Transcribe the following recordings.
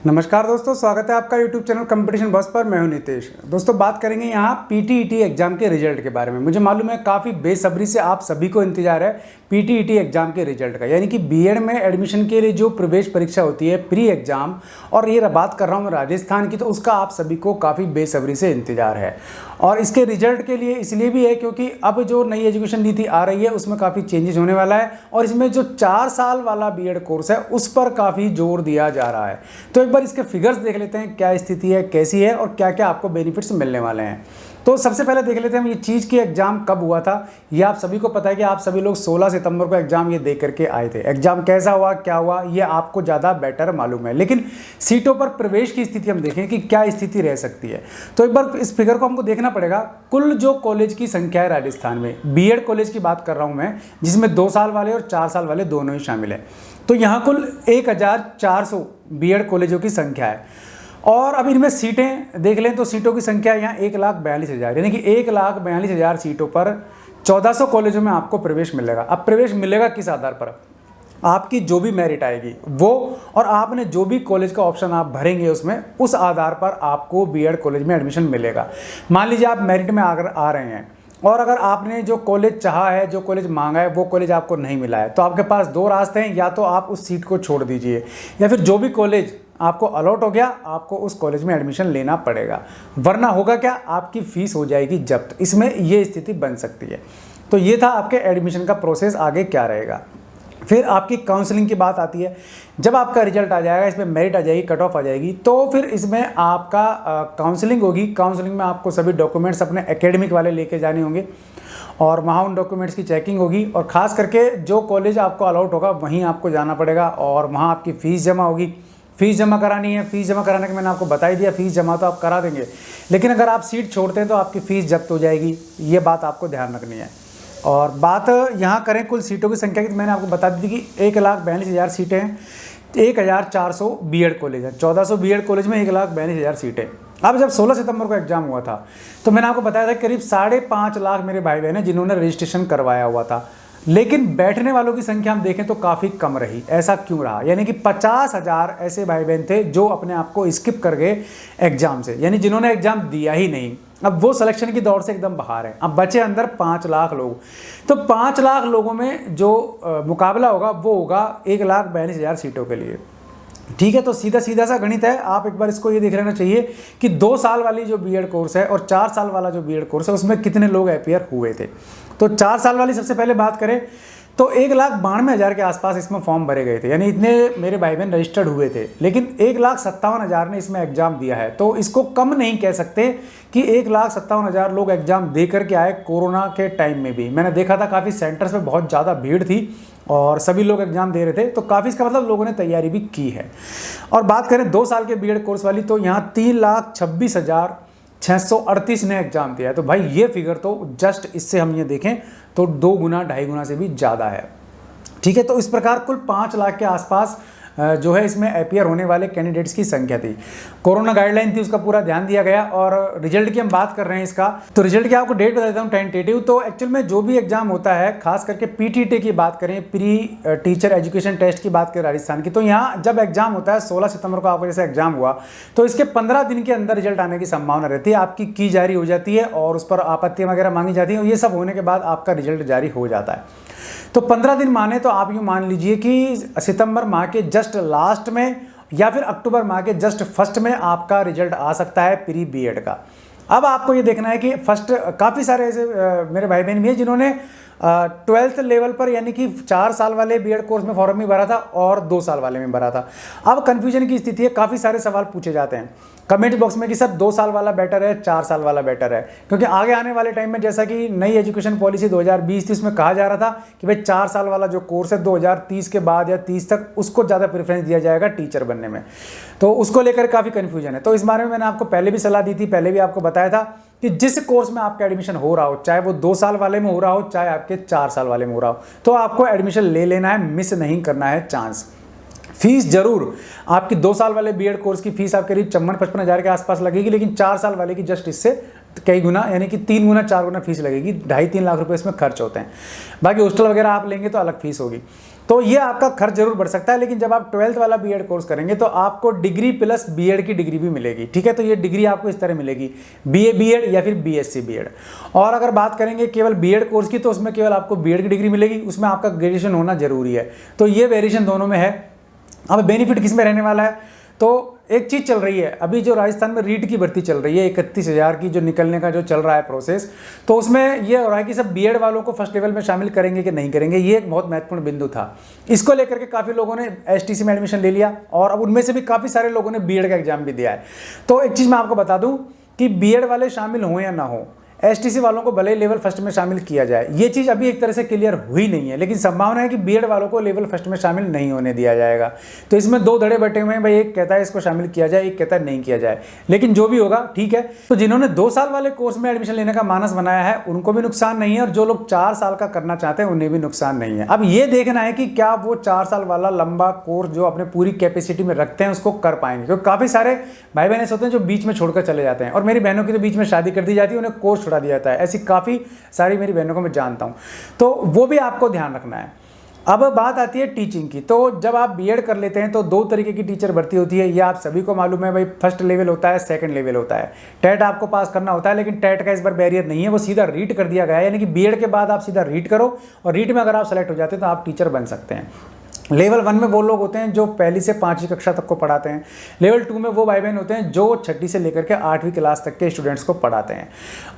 नमस्कार दोस्तों, स्वागत है आपका YouTube चैनल कंपटीशन बस पर। मैं हूं नितेश। दोस्तों, बात करेंगे यहां पीटीईटी एग्जाम के रिजल्ट के बारे में। मुझे मालूम है काफ़ी बेसब्री से आप सभी को इंतजार है पीटीईटी एग्जाम के रिजल्ट का, यानी कि बीएड में एडमिशन के लिए जो प्रवेश परीक्षा होती है प्री एग्जाम, और ये बात कर रहा हूँ राजस्थान की, तो उसका आप सभी को काफ़ी बेसब्री से इंतजार है। और इसके रिजल्ट के लिए इसलिए भी है क्योंकि अब जो नई एजुकेशन नीति आ रही है उसमें काफ़ी चेंजेस होने वाला है, और इसमें जो 4 साल वाला बीएड कोर्स है उस पर काफ़ी जोर दिया जा रहा है। तो एक बार इसके फिगर्स देख लेते हैं, क्या स्थिति है, कैसी है, और क्या क्या आपको बेनिफिट्स मिलने वाले हैं। तो सबसे पहले देख लेते हैं ये चीज़ की एग्जाम कब हुआ था। ये आप सभी को पता है कि आप सभी लोग 16 सितंबर को एग्जाम ये दे करके आए थे। एग्जाम कैसा हुआ, क्या हुआ, ये आपको ज़्यादा बेटर मालूम है, लेकिन सीटों पर प्रवेश की स्थिति हम देखें कि क्या स्थिति रह सकती है। तो एक बार इस फिगर को हमको देखना पड़ेगा। कुल जो कॉलेज की संख्या है राजस्थान में, बीएड कॉलेज की बात कर रहा हूँ मैं, जिसमें 2 साल वाले और 4 साल वाले दोनों ही शामिल है। तो यहाँ कुल 1400 बीएड कॉलेजों की संख्या है। और अब इनमें सीटें देख लें तो सीटों की संख्या यहाँ 1,42,000, यानी कि 1,42,000 सीटों पर 1400 कॉलेजों में आपको प्रवेश मिलेगा। अब प्रवेश मिलेगा किस आधार पर? आपकी जो भी मेरिट आएगी वो, और आपने जो भी कॉलेज का ऑप्शन आप भरेंगे उसमें, उस आधार पर आपको बीएड कॉलेज में एडमिशन मिलेगा। मान लीजिए आप मेरिट में अगर आ रहे हैं और अगर आपने जो कॉलेज चाहा है, जो कॉलेज मांगा है, वो कॉलेज आपको नहीं मिला है, तो आपके पास 2 रास्ते हैं। या तो आप उस सीट को छोड़ दीजिए, या फिर जो भी कॉलेज आपको अलॉट हो गया आपको उस कॉलेज में एडमिशन लेना पड़ेगा। वरना होगा क्या, आपकी फीस हो जाएगी जब्त। इसमें ये स्थिति बन सकती है। तो ये था आपके एडमिशन का प्रोसेस, आगे क्या रहेगा। फिर आपकी काउंसलिंग की बात आती है। जब आपका रिजल्ट आ जाएगा, इसमें मेरिट आ जाएगी, कट ऑफ आ जाएगी, तो फिर इसमें आपका काउंसलिंग होगी। काउंसलिंग में आपको सभी डॉक्यूमेंट्स अपने एकेडमिक वाले लेके जाने होंगे, और वहाँ उन डॉक्यूमेंट्स की चेकिंग होगी। और ख़ास करके जो कॉलेज आपको अलॉट होगा वहीं आपको जाना पड़ेगा, और वहाँ आपकी फ़ीस जमा होगी। फ़ीस जमा करानी है। फ़ीस जमा कराने के मैंने आपको बता ही दिया, फ़ीस जमा तो आप करा देंगे, लेकिन अगर आप सीट छोड़ते हैं तो आपकी फ़ीस जब्त हो जाएगी। ये बात आपको ध्यान रखनी है। और बात यहाँ करें कुल सीटों की संख्या की, तो मैंने आपको बता दी थी कि 1,42,000 सीटें हैं। 1,400 बीएड कॉलेज हैं। 1400 बीएड कॉलेज में 1,42,000 सीटें। अब जब 16 सितंबर को एग्जाम हुआ था तो मैंने आपको बताया था करीब 5.5 लाख मेरे भाई बहन हैं जिन्होंने रजिस्ट्रेशन करवाया हुआ था, लेकिन बैठने वालों की संख्या हम देखें तो काफ़ी कम रही। ऐसा क्यों रहा? यानी कि 50,000 ऐसे भाई बहन थे जो अपने आप को स्किप कर गए एग्जाम से, यानी जिन्होंने एग्जाम दिया ही नहीं। अब वो सिलेक्शन की दौड़ से एकदम बाहर है। अब बचे अंदर 5 लाख लोग। तो 5 लाख लोगों में जो मुकाबला होगा वो होगा 1,42,000 सीटों के लिए। ठीक है, तो सीधा सीधा सा गणित है। आप एक बार इसको ये देख लेना चाहिए कि 2 साल वाली जो बीएड कोर्स है और 4 साल वाला जो बीएड कोर्स है उसमें कितने लोग अपीयर हुए थे। तो 4 साल वाली सबसे पहले बात करें तो 1,92,000 के आसपास इसमें फॉर्म भरे गए थे, यानी इतने मेरे भाई बहन रजिस्टर्ड हुए थे, लेकिन 1,57,000 ने इसमें एग्जाम दिया है। तो इसको कम नहीं कह सकते कि 1,57,000 लोग एग्जाम दे करके आए। कोरोना के टाइम में भी मैंने देखा था काफ़ी सेंटर्स में बहुत ज़्यादा भीड़ थी और सभी लोग एग्जाम दे रहे थे, तो काफ़ी इसका मतलब लोगों ने तैयारी भी की है। और बात करें 2 साल के बीएड कोर्स वाली, तो यहाँ 3,26,638 ने एग्जाम दिया है। तो भाई ये फिगर तो जस्ट इससे हम ये देखें तो 2 गुना 2.5 गुना से भी ज़्यादा है। ठीक है, तो इस प्रकार कुल 5 लाख के आसपास जो है इसमें अपीयर होने वाले कैंडिडेट्स की संख्या थी। कोरोना गाइडलाइन थी, उसका पूरा ध्यान दिया गया। और रिजल्ट की हम बात कर रहे हैं इसका, तो रिजल्ट की आपको डेट बता देता हूँ टेंटेटिव। तो एक्चुअल में जो भी एग्जाम होता है, खास करके पीटीटी की बात करें, प्री टीचर एजुकेशन टेस्ट की बात करें राजस्थान की, तो यहाँ जब एग्जाम होता है 16 सितंबर को आपका जैसे एग्जाम हुआ, तो इसके 15 दिन के अंदर रिजल्ट आने की संभावना रहती है। आपकी की जारी हो जाती है और उस पर आपत्तियाँ वगैरह मांगी जाती हैं, और ये सब होने के बाद आपका रिजल्ट जारी हो जाता है। तो 15 दिन माने तो आप यूँ मान लीजिए कि सितंबर माह के जस्ट लास्ट में या फिर अक्टूबर माह के जस्ट फर्स्ट में आपका रिजल्ट आ सकता है प्री बीएड का। अब आपको ये देखना है कि फर्स्ट काफ़ी सारे ऐसे मेरे भाई बहन भी हैं जिन्होंने 12th लेवल पर, यानी कि 4 साल वाले बीएड कोर्स में फॉर्म भी भरा था और 2 साल वाले में भरा था। अब कन्फ्यूजन की स्थिति है, काफ़ी सारे सवाल पूछे जाते हैं कमेंट बॉक्स में कि सर 2 साल वाला बेटर है, 4 साल वाला बेटर है, क्योंकि आगे आने वाले टाइम में जैसा कि नई एजुकेशन पॉलिसी 2020 थी, उसमें कहा जा रहा था कि भाई 4 साल वाला जो कोर्स है 2030 के बाद या 30 तक उसको ज़्यादा प्रेफरेंस दिया जाएगा टीचर बनने में। तो उसको लेकर काफ़ी कन्फ्यूजन है। तो इस बारे में मैंने आपको पहले भी सलाह दी थी, पहले भी आपको बताया था कि जिस कोर्स में आपका एडमिशन हो रहा हो, चाहे वो 2 साल वाले में हो रहा हो, चाहे आपके 4 साल वाले में हो रहा हो, तो आपको एडमिशन ले लेना है, मिस नहीं करना है चांस। फीस जरूर आपकी 2 साल वाले बीएड कोर्स की फीस आप करीब 54-55 हज़ार के आसपास लगेगी, लेकिन 4 साल वाले की जस्ट इससे कई गुना, यानी कि 3 गुना 4 गुना फीस लगेगी। 2.5-3 लाख रुपए इसमें खर्च होते हैं। बाकी हॉस्टल वगैरह आप लेंगे तो अलग फीस होगी। तो ये आपका खर्च जरूर बढ़ सकता है, लेकिन जब आप 12th वाला बीएड कोर्स करेंगे तो आपको डिग्री प्लस बीएड की डिग्री भी मिलेगी। ठीक है, तो ये डिग्री आपको इस तरह मिलेगी, बीए बीएड या फिर बीएससी बीएड। और अगर बात करेंगे केवल बीएड कोर्स की, तो उसमें केवल आपको बीएड की डिग्री मिलेगी, उसमें आपका ग्रेजुएशन होना जरूरी है। तो ये वेरिएशन दोनों में है। अब बेनिफिट किस में रहने वाला है, तो एक चीज़ चल रही है अभी जो राजस्थान में रीट की भर्ती चल रही है 31,000 की, जो निकलने का जो चल रहा है प्रोसेस, तो उसमें ये हो रहा है कि सब बीएड वालों को फर्स्ट लेवल में शामिल करेंगे कि नहीं करेंगे। ये एक बहुत महत्वपूर्ण बिंदु था। इसको लेकर के काफ़ी लोगों ने एसटीसी में एडमिशन ले लिया और अब उनमें से भी काफ़ी सारे लोगों ने बीएड का एग्जाम भी दिया है। तो एक चीज़ मैं आपको बता दूँ कि बीएड वाले शामिल हों या ना हो, एसटीसी वालों को भले ही लेवल फर्स्ट में शामिल किया जाए, ये चीज़ अभी एक तरह से क्लियर हुई नहीं है, लेकिन संभावना है कि बीएड वालों को लेवल फर्स्ट में शामिल नहीं होने दिया जाएगा। तो इसमें दो धड़े बटे हुए हैं भाई, एक कहता है इसको शामिल किया जाए, एक कहता है नहीं किया जाए, लेकिन जो भी होगा ठीक है। तो जिन्होंने 2 साल वाले कोर्स में एडमिशन लेने का मानस बनाया है उनको भी नुकसान नहीं है, और जो लोग 4 साल का करना चाहते हैं उन्हें भी नुकसान नहीं है। अब ये देखना है कि क्या वो 4 साल वाला लंबा कोर्स जो अपने पूरी कैपेसिटी में रखते हैं उसको कर पाएंगे, क्योंकि काफ़ी सारे भाई बहन ऐसे होते हैं जो बीच में छोड़कर चले जाते हैं, और मेरी बहनों की तो बीच में शादी कर दी जाती है, उन्हें कोर्स छुड़ा दिया जाता है। ऐसी काफ़ी सारी मेरी बहनों को मैं जानता हूं, तो वो भी आपको ध्यान रखना है। अब बात आती है टीचिंग की। तो जब आप बीएड कर लेते हैं तो 2 तरीके की टीचर भर्ती होती है, ये आप सभी को मालूम है भाई। फर्स्ट लेवल होता है, सेकंड लेवल होता है। टेट आपको पास करना होता है, लेकिन टेट का इस बार बैरियर नहीं है, वो सीधा रीट कर दिया गया है, यानी कि बीएड के बाद आप सीधा रीट करो और रीट में अगर आप सेलेक्ट हो जाते हैं तो आप टीचर बन सकते हैं। लेवल 1 में वो लोग होते हैं जो पहली से 5वीं कक्षा तक को पढ़ाते हैं। लेवल 2 में वो भाई बहन होते हैं जो 6ठी से लेकर के 8वीं क्लास तक के स्टूडेंट्स को पढ़ाते हैं।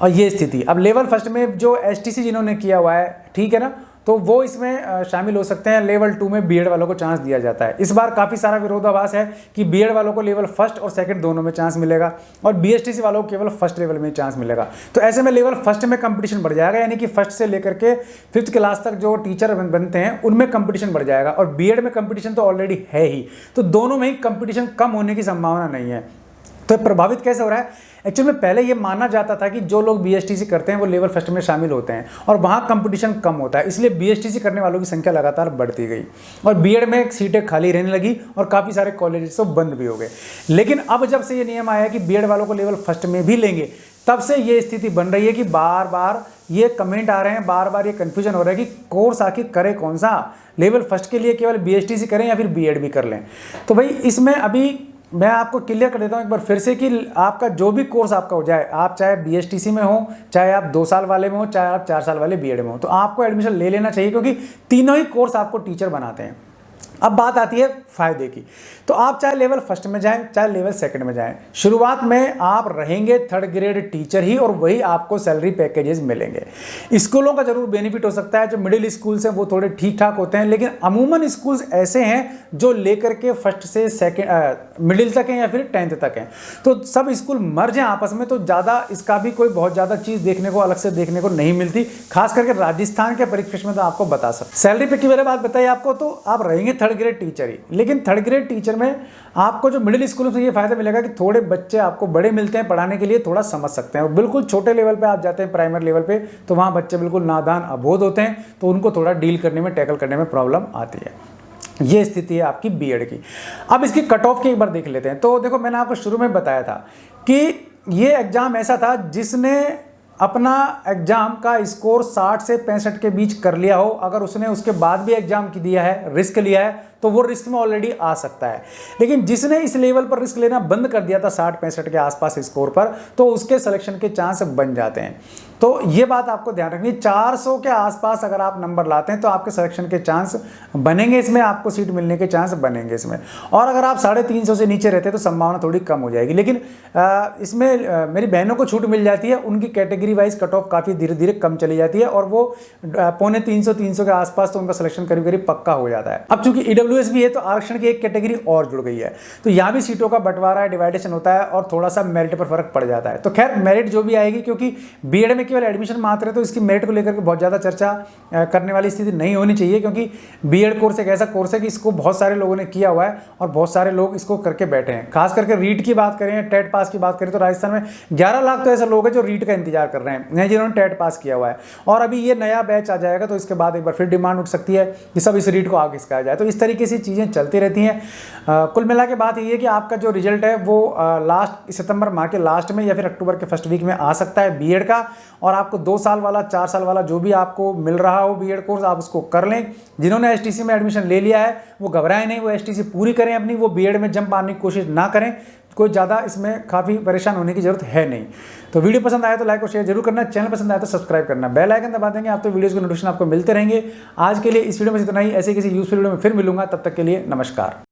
और ये स्थिति अब लेवल फर्स्ट में जो एसटीसी जिन्होंने किया हुआ है, ठीक है ना, तो वो इसमें शामिल हो सकते हैं। लेवल 2 में बीएड वालों को चांस दिया जाता है। इस बार काफ़ी सारा विरोधाभास है कि बीएड वालों को लेवल फर्स्ट और सेकंड दोनों में चांस मिलेगा, और बीएसटीसी वालों को केवल फर्स्ट लेवल में चांस मिलेगा। तो ऐसे में लेवल फर्स्ट में कंपटीशन बढ़ जाएगा, यानी कि फर्स्ट से लेकर के 5th क्लास तक जो टीचर बनते हैं उनमें कंपटीशन बढ़ जाएगा, और बीएड में कंपटीशन तो ऑलरेडी है ही, तो दोनों में ही कंपटीशन कम होने की संभावना नहीं है। तो प्रभावित कैसे हो रहा है? एक्चुअली में पहले ये माना जाता था कि जो लोग बीएसटीसी करते हैं वो लेवल फर्स्ट में शामिल होते हैं और वहाँ कंपटीशन कम होता है, इसलिए बीएसटीसी करने वालों की संख्या लगातार बढ़ती गई और बीएड में सीटें खाली रहने लगी और काफ़ी सारे कॉलेजेस तो बंद भी हो गए। लेकिन अब जब से ये नियम आया कि बीएड वालों को लेवल फर्स्ट में भी लेंगे, तब से ये स्थिति बन रही है कि बार बार ये कमेंट आ रहे हैं, बार बार ये कन्फ्यूजन हो रहा है कि कोर्स आखिर करें कौन सा, लेवल फर्स्ट के लिए केवल बीएसटीसी करें या फिर बीएड भी कर लें। तो भाई इसमें अभी मैं आपको क्लियर कर देता हूँ एक बार फिर से कि आपका जो भी कोर्स आपका हो जाए, आप चाहे बीएसटीसी में हो, चाहे आप 2 साल वाले में हो, चाहे आप 4 साल वाले बीएड में हो, तो आपको एडमिशन ले लेना चाहिए, क्योंकि तीनों ही कोर्स आपको टीचर बनाते हैं। अब बात आती है फायदे की। तो आप चाहे लेवल फर्स्ट में जाएं, चाहे लेवल सेकंड में जाएं, शुरुआत में आप रहेंगे 3rd ग्रेड टीचर ही और वही आपको सैलरी पैकेजेस मिलेंगे। स्कूलों का जरूर बेनिफिट हो सकता है, जो मिडिल स्कूल्स हैं वो थोड़े ठीक ठाक होते हैं, लेकिन अमूमन स्कूल्स ऐसे हैं जो लेकर के फर्स्ट से सेकेंड मिडिल तक हैं या फिर 10th तक हैं, तो सब स्कूल मर्ज हैं आपस में, तो ज़्यादा इसका भी कोई बहुत ज़्यादा चीज़ देखने को अलग से देखने को नहीं मिलती, खास करके राजस्थान के परिप्रेक्ष्य में तो आपको बता सकते। सैलरी पैकेज की मैंने बात बताई आपको, तो आप रहेंगे 3rd ग्रेड टीचर ही, लेकिन 3rd ग्रेड टीचर में आपको जो मिडिल स्कूलों से ये फायदा मिलेगा कि थोड़े बच्चे आपको बड़े मिलते हैं, पढ़ाने के लिए थोड़ा समझ सकते हैं। बिल्कुल छोटे लेवल पे आप जाते हैं प्राइमरी लेवल पे, तो वहाँ बच्चे बिल्कुल नादान अबोध होते हैं, तो उनको थोड़ा डील करने में, टैकल करने में प्रॉब्लम आती है। ये स्थिति है आपकी बीएड की। अब इसकी कट ऑफ की एक बार देख लेते हैं। तो देखो, मैंने आपको शुरू में बताया था कि ये एग्जाम ऐसा था जिसने अपना एग्जाम का स्कोर 60 से 65 के बीच कर लिया हो, अगर उसने उसके बाद भी एग्जाम की दिया है, रिस्क लिया है, तो वो रिस्क में ऑलरेडी आ सकता है। लेकिन जिसने इस लेवल पर रिस्क लेना बंद कर दिया था 60-65 के आसपास स्कोर पर, तो उसके सिलेक्शन के चांस बन जाते हैं। तो ये बात आपको ध्यान रखनी, 400 के आसपास अगर आप नंबर लाते हैं तो आपके सिलेक्शन के चांस बनेंगे, इसमें आपको सीट मिलने के चांस बनेंगे इसमें। और अगर आप 350 से नीचे रहते हैं तो संभावना थोड़ी कम हो जाएगी। लेकिन इसमें मेरी बहनों को छूट मिल जाती है, उनकी कैटेगरी वाइज कट ऑफ काफ़ी धीरे धीरे कम चली जाती है और वो 250-300 के आसपास तो उनका सिलेक्शन करीब करीब पक्का हो जाता है। अब चूंकि ईडब्ल्यूएस भी है तो आरक्षण की एक कैटेगरी और जुड़ गई है, तो यहाँ भी सीटों का बंटवारा है, डिवाइडेशन होता है और थोड़ा सा मेरिट पर फर्क पड़ जाता है। तो खैर मेरिट जो भी आएगी, क्योंकि बीएड में केवल एडमिशन मात्र है तो इसकी मेरिट को लेकर के बहुत ज़्यादा चर्चा करने वाली स्थिति नहीं होनी चाहिए, क्योंकि बीएड कोर्स एक ऐसा कोर्स है कि इसको बहुत सारे लोगों ने किया हुआ है और बहुत सारे लोग इसको करके बैठे हैं। खास करके रीट की बात करें, टेट पास की बात करें, तो राजस्थान में 11 लाख तो ऐसे लोग हैं जो रीट का इंतजार कर रहे हैं, जिन्होंने टेट पास किया हुआ है। और अभी ये नया बैच आ जाएगा तो इसके बाद एक बार फिर डिमांड उठ सकती है कि सब इस रीट को आगे खिसकाया जाए। तो इस तरीके तरीके से चीज़ें चलती रहती हैं। कुल मिला के बात ये है कि आपका जो रिजल्ट है वो लास्ट सितंबर माह के लास्ट में या फिर अक्टूबर के फर्स्ट वीक में आ सकता है बीएड का। और आपको 2 साल वाला 4 साल वाला जो भी आपको मिल रहा हो बीएड कोर्स, आप उसको कर लें। जिन्होंने एसटीसी में एडमिशन ले लिया है वो घबराएं नहीं, वो एसटीसी पूरी करें अपनी, वो बीएड में जंप मारने की कोशिश ना करें। कोई ज़्यादा इसमें काफ़ी परेशान होने की जरूरत है नहीं। तो वीडियो पसंद आया तो लाइक और शेयर जरूर करना, चैनल पसंद आया तो सब्सक्राइब करना, बेल आइकन दबा देंगे आप तो वीडियोस के नोटिफिकेशन आपको मिलते रहेंगे। आज के लिए इस वीडियो में इतना ही, ऐसे किसी यूजफुल वीडियो में फिर मिलूंगा, तब तक के लिए नमस्कार।